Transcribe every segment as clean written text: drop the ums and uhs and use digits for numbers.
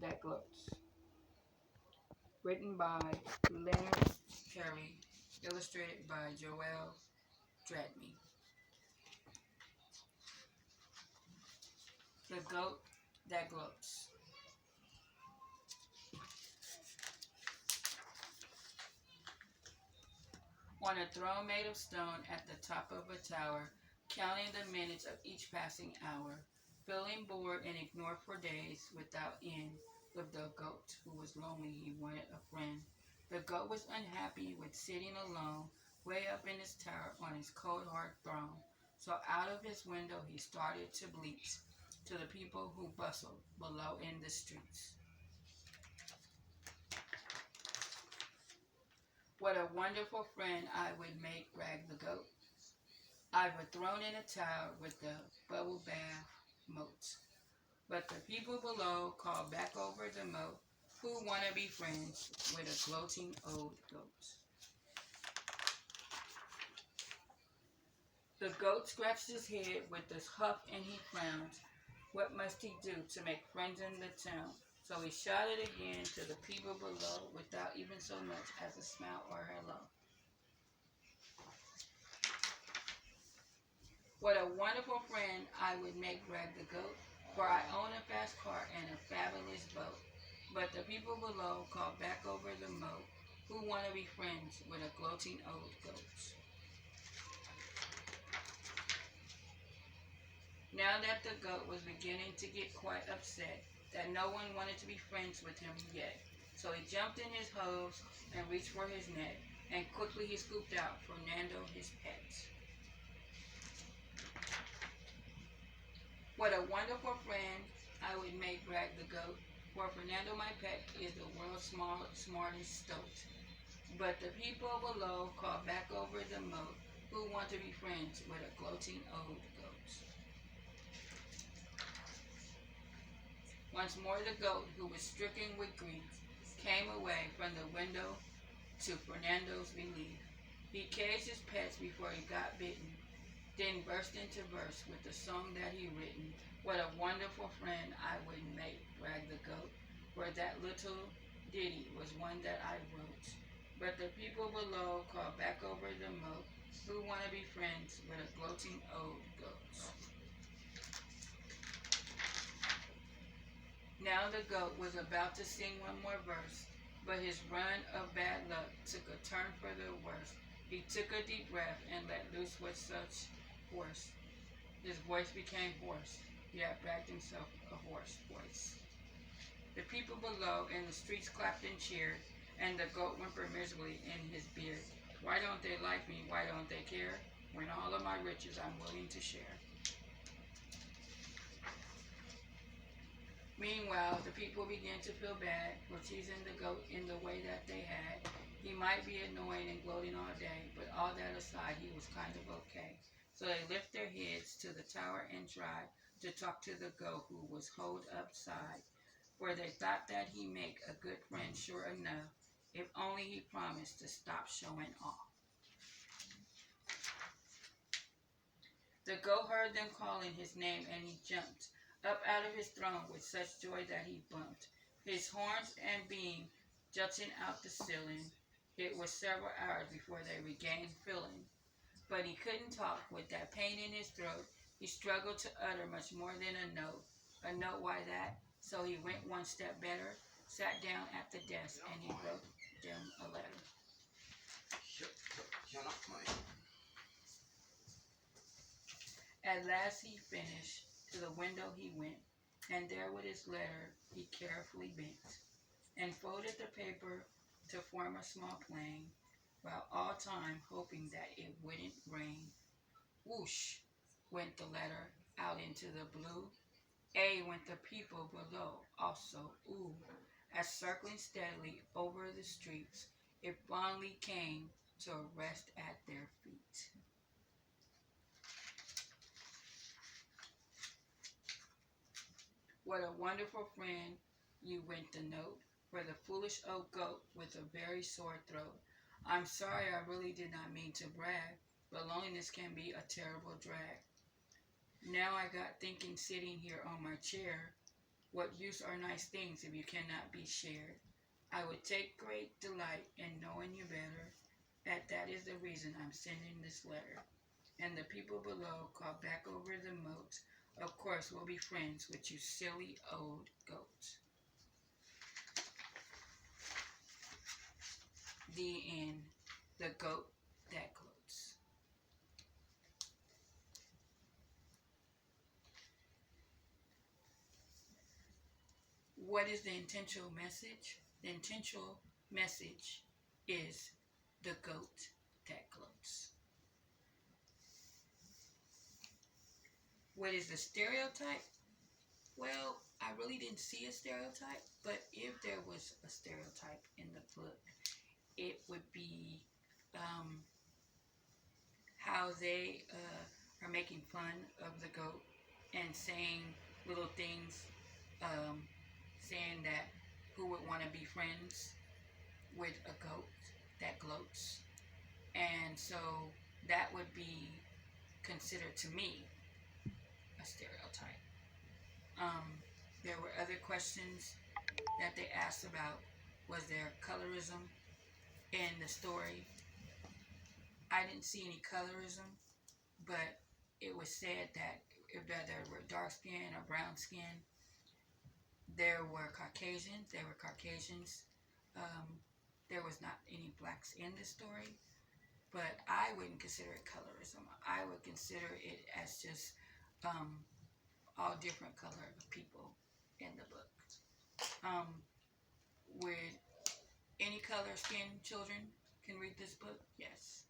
that Gloats. Written by Leonard Perry, illustrated by Joel Dratme. The Goat That Gloats. On a throne made of stone at the top of a tower, counting the minutes of each passing hour, feeling bored and ignored for days without end, lived a goat who was lonely. He wanted a friend. The goat was unhappy with sitting alone, way up in his tower on his cold hard throne. So out of his window he started to bleat to the people who bustled below in the streets. What a wonderful friend I would make, bragged the goat. I've a throne in a tower with the bubble bath moat. But the people below call back over the moat, who want to be friends with a gloating old goat. The goat scratched his head with a huff and he frowned. What must he do to make friends in the town? So he shouted again to the people below without even so much as a smile or hello. What a wonderful friend I would make, bragged the goat, for I own a fast car and a fabulous boat. But the people below call back over the moat, who want to be friends with a gloating old goat. Now that the goat was beginning to get quite upset that no one wanted to be friends with him yet, so he jumped in his hose and reached for his net, and quickly he scooped out Fernando, his pet. What a wonderful friend I would make, bragged the goat, for Fernando, my pet, is the world's smartest stoat. But the people below call back over the moat, who want to be friends with a gloating old goat. Once more the goat, who was stricken with grief, came away from the window to Fernando's relief. He caged his pets before he got bitten, then burst into verse with the song that he written. What a wonderful friend I would make, bragged the goat, for that little ditty was one that I wrote. But the people below call back over the moat, who want to be friends with a gloating old goat. Now the goat was about to sing one more verse, but his run of bad luck took a turn for the worse. He took a deep breath and let loose with such force. His voice became hoarse. He had backed himself a hoarse voice. The people below in the streets clapped and cheered, and the goat whimpered miserably in his beard. Why don't they like me? Why don't they care? When all of my riches I'm willing to share. Meanwhile, the people began to feel bad for teasing the goat in the way that they had. He might be annoying and gloating all day, but all that aside, he was kind of okay. So they lift their heads to the tower and tried to talk to the goat who was holed upside, for they thought that he'd make a good friend sure enough, if only he promised to stop showing off. The goat heard them calling his name, and he jumped up out of his throne with such joy that he bumped his horns and beam jutting out the ceiling. It was several hours before they regained feeling, but he couldn't talk with that pain in his throat. He struggled to utter much more than a note. A note, why that? So he went one step better, sat down at the desk, and he wrote them a letter. At last he finished. To the window he went, and there with his letter he carefully bent, and folded the paper to form a small plane, while all time hoping that it wouldn't rain. Whoosh went the letter out into the blue. A went the people below also. Ooh, as circling steadily over the streets, it finally came to rest at their feet. What a wonderful friend, you went the note, for the foolish old goat with a very sore throat. I'm sorry, I really did not mean to brag, but loneliness can be a terrible drag. Now I got thinking sitting here on my chair, What use are nice things if you cannot be shared? I would take great delight in knowing you better, and that is the reason I'm sending this letter. And the people below call back over the moat. Of course, we'll be friends with you silly old goats. The end. The goat that gloats. What is the intentional message? The intentional message is the goat that gloats. What is the stereotype? Well, I really didn't see a stereotype, but if there was a stereotype in the book, it would be how they are making fun of the goat and saying little things, um, saying that who would want to be friends with a goat that gloats. And so that would be considered to me a stereotype. There were other questions that they asked about. Was there colorism in the story? I didn't see any colorism, but it was said that if there were dark skin or brown skin, there were Caucasians. There was not any blacks in the story, but I wouldn't consider it colorism. I would consider it as just all different color people in the book. Would any color skin children can read this book? Yes.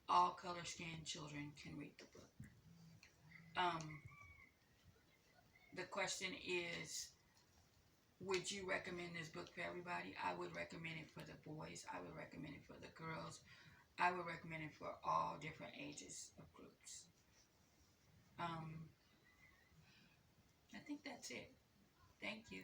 All color skin children can read the book. The question is, would you recommend this book for everybody? I would recommend it for the boys. I would recommend it for the girls. I would recommend it for all different ages of groups. I think that's it. Thank you.